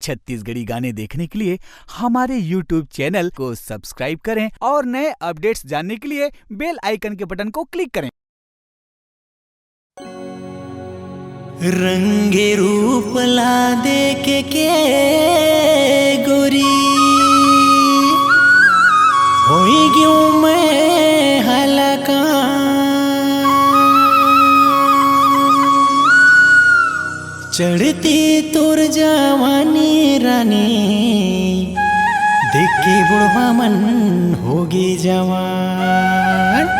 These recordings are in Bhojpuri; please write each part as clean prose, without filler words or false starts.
छत्तीसगढ़ी गाने देखने के लिए हमारे YouTube चैनल को सब्सक्राइब करें और नए अपडेट्स जानने के लिए बेल आइकन के बटन को क्लिक करें। रंगे रूप ला दे के गोरी होई क्यों मैं हलका चढ़ती तोर जवानी रानी देख के बुढ़वा मन होगी जवान।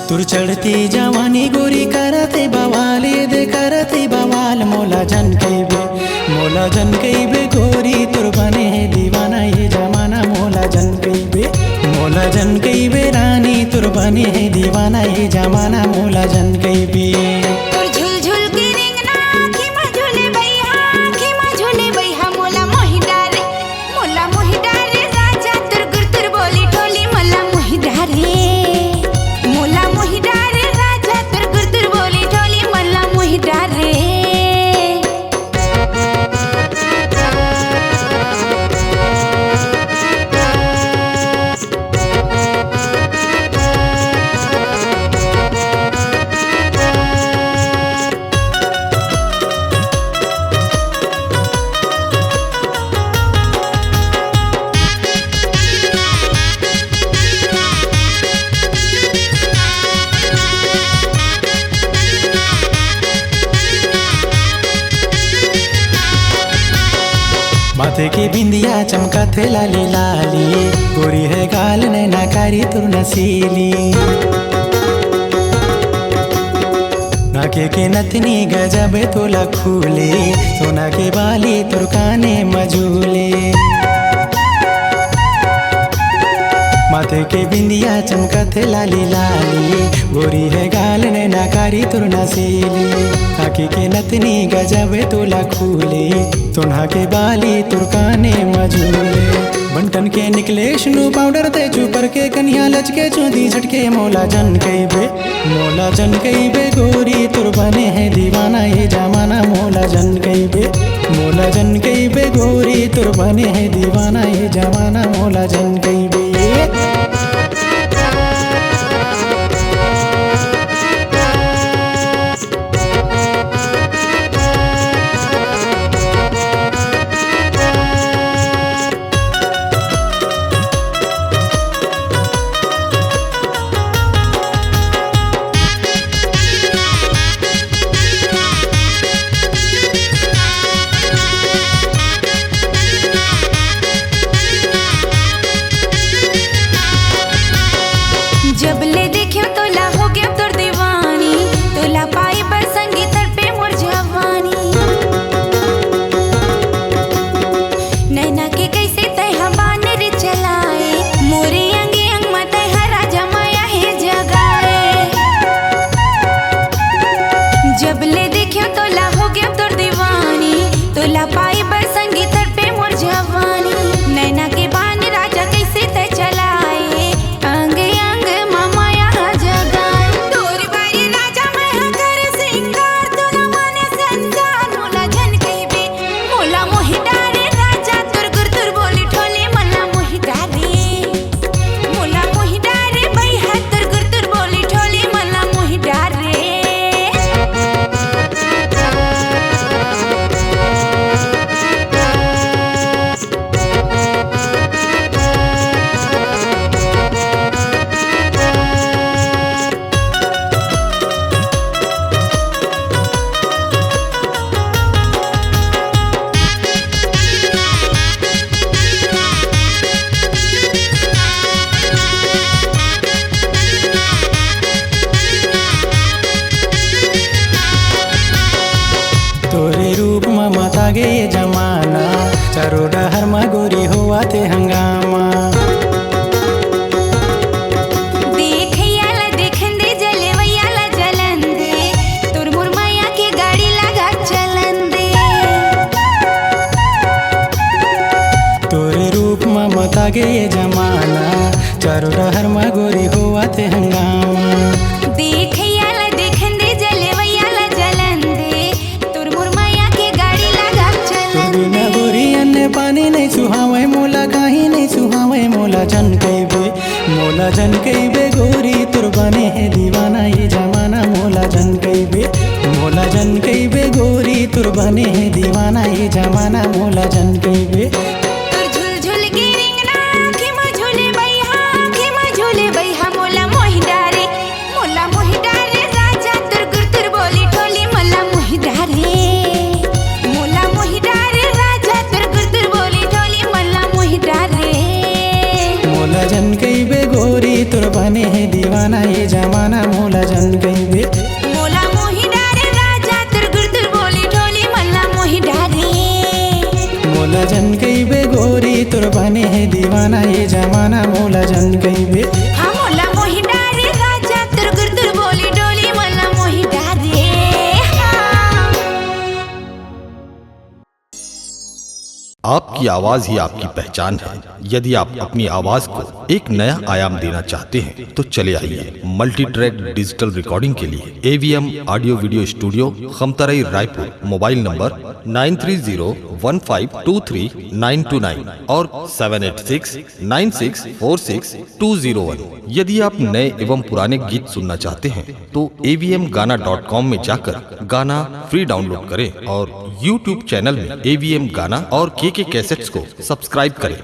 तुर चढ़ती जवानी गोरी करते बवाले दे करते बवाल मोला जन कईबे गोरी तुर बने दीवाना ये जमाना मोला जन कईबे रानी तुर बने दीवाना ये जमाना मोला जन कईबे। माथे की बिंदिया चमकाते लाली लाली गोरी है गाल नैना कारी तुर नसीली नाके के नथनी गजब तोला खूले सोना के बाली तुर काने मजूले माथे के बिंदिया चमकाते लाली लाली गोरी है गाल नैना कारी तुर नसीली आँखी के नथनी गजब तोला खूले सोना के बाली तुर काने मजूले बंटन के निकले स्नो पाउडर ते चूपर के कन्या लचके चूंदी झटके मोला जन कईबे गोरी तुर बने है दीवाना ये जमाना मोला जन कईबे गोरी तुर बने है दीवाना ये जमाना मोला जन कईबे। जब ले देखियो तोला हो गया तोर दीवानी तोला पाई पर संगीत पे मोर जवानी नैना के कैसे तय हवान रे चलाए मोरे अंगे अंग मत हरा जमाया है जगाए जब ले देखियो तोला हो गया तोर दीवानी तोला पाई पर संगीत पे मोर जवानी नैना के बान राजा कैसे तय चलाए आगे ये जमाना चारों डहर में गोरी हुआ थे हंगामा। देखे लागे ये जमाना, चारों डहर में गोरी हुआ थे हंगामा। देखैयाला देखन दे जलवैयाला जलन दे, तुर मुरमैया के गाड़ी लगा चलन तू दे। बिना गोरी अन्य पानी नहीं सुहावे मोला, काहे नहीं सुहावे मोला जन कईबे गोरी तुर बने है दीवाना ये जमाना। मोला जन कईबे गोरी तुर बने है दीवाना ये जमाना। मोला जन कईबे तुर झुल झुल के रिंगना आँखें में झूले बैहा, आँखें में झूले बैहा। मोला मोहि डारे राजा तुर गुर तुर बोली ठोली। मोला मोहि डारे राजा तुर गुर तुर बोली ठोली। मोला मोहि डारे मोला जन कईबे गोरी तुर बने है दीवाना ये जमाना। मोला जन कईबे मोला मोहि डारे राजा तुर गुर तुर बोली ठोली। मोला मोहि डारे मोला जन कईबे गोरी तुर बने है दीवाना ये जमाना। मोला जन कईबे हाँ मोला मोहि डारे राजा तुर गुर तुर बोली डोली। मोला मोहि डारे हाँ। आपकी आवाज ही आपकी पहचान है। यदि आप अपनी आवाज को एक नया आयाम देना चाहते हैं तो चले आइए मल्टी ट्रैक डिजिटल रिकॉर्डिंग के लिए AVM audio video studio, Khamtarai, Raipur. Mobile number 9301523929 और 7869646201। यदि आप नए एवं पुराने गीत सुनना चाहते हैं तो avmgana.com में जाकर गाना फ्री डाउनलोड करें और YouTube चैनल में AVM गाना और KK कैसेट्स को सब्सक्राइब करें।